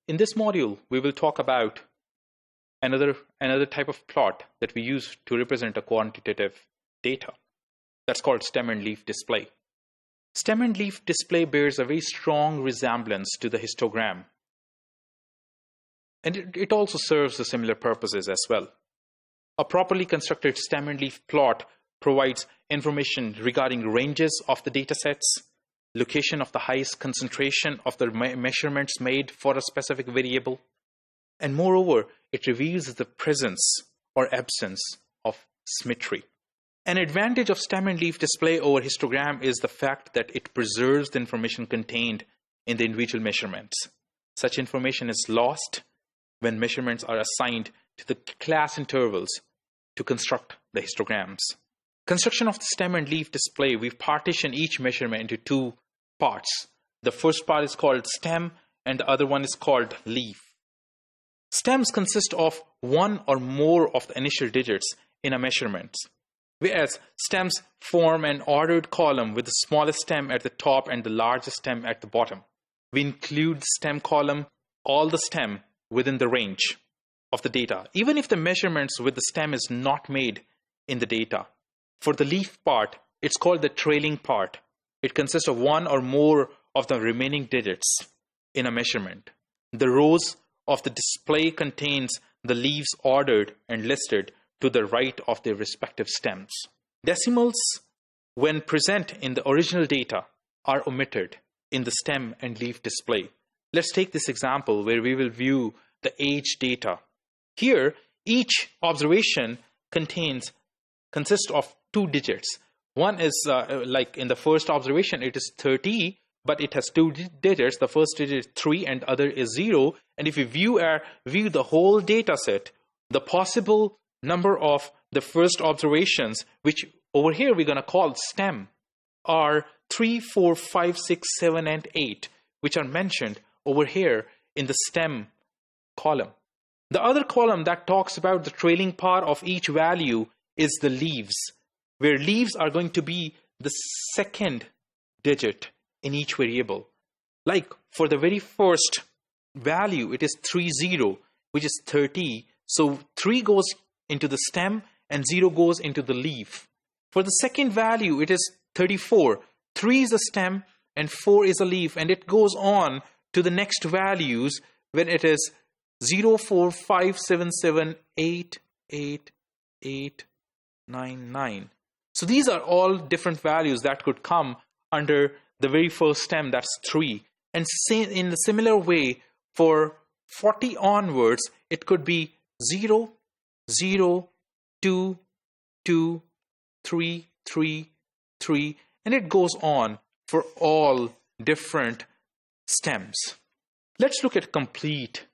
In this module, we will talk about another type of plot that we use to represent a quantitative data. That's called stem and leaf display. Stem and leaf display bears a very strong resemblance to the histogram. And it also serves the similar purposes as well. A properly constructed stem and leaf plot provides information regarding ranges of the data sets, location of the highest concentration of the measurements made for a specific variable, and moreover, it reveals the presence or absence of symmetry. An advantage of stem and leaf display over histogram is the fact that it preserves the information contained in the individual measurements. Such information is lost when measurements are assigned to the class intervals to construct the histograms. Construction of the stem and leaf display, we've partitioned each measurement into two parts. The first part is called stem and the other one is called leaf. Stems consist of one or more of the initial digits in a measurement, whereas stems form an ordered column with the smallest stem at the top and the largest stem at the bottom. We include the stem column, all the stem within the range of the data, even if the measurements with the stem is not made in the data. For the leaf part, it's called the trailing part. It consists of one or more of the remaining digits in a measurement. The rows of the display contains the leaves ordered and listed to the right of their respective stems. Decimals, when present in the original data, are omitted in the stem and leaf display. Let's take this example where we will view the age data. Here, each observation consists of two digits. One is like in the first observation, it is 30, but it has two digits. The first digit is 3 and the other is 0. And if we view the whole data set, the possible number of the first observations, which over here we're going to call stem, are 3, 4, 5, 6, 7, and 8, which are mentioned over here in the stem column. The other column that talks about the trailing part of each value is the leaves, where leaves are going to be the second digit in each variable. Like for the very first value, it is 30, which is 30. So 3 goes into the stem and 0 goes into the leaf. For the second value, it is 34. 3 is a stem and 4 is a leaf, and it goes on to the next values when it is 0, 4, 5, 7, 7, 8, 8, 8, 9, 9. So these are all different values that could come under the very first stem, that's 3. And in a similar way, for 40 onwards, it could be 0, 0, 2, 2, 3, 3, 3, and it goes on for all different stems. Let's look at complete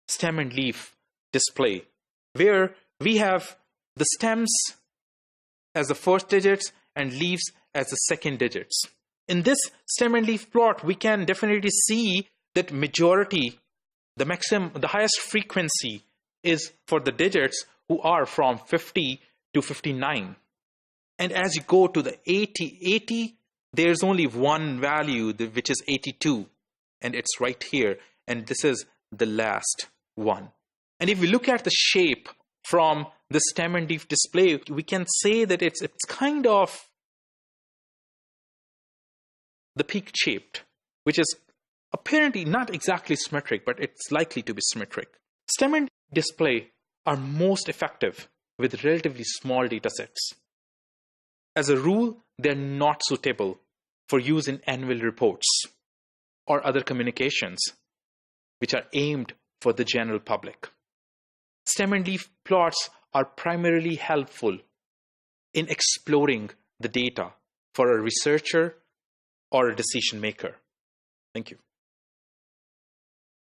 stem and leaf display, where we have the stems as the first digits and leaves as the second digits. In this stem and leaf plot, we can definitely see that majority, the highest frequency is for the digits who are from 50 to 59. And as you go to the 80, there's only one value, which is 82. And it's right here. And this is the last one. And if we look at the shape from the stem and leaf display, we can say that it's kind of the peak shaped, which is apparently not exactly symmetric, but it's likely to be symmetric. Stem and display are most effective with relatively small data sets. As a rule, they're not suitable for use in annual reports or other communications which are aimed for the general public. Stem and leaf plots are primarily helpful in exploring the data for a researcher or a decision maker. Thank you.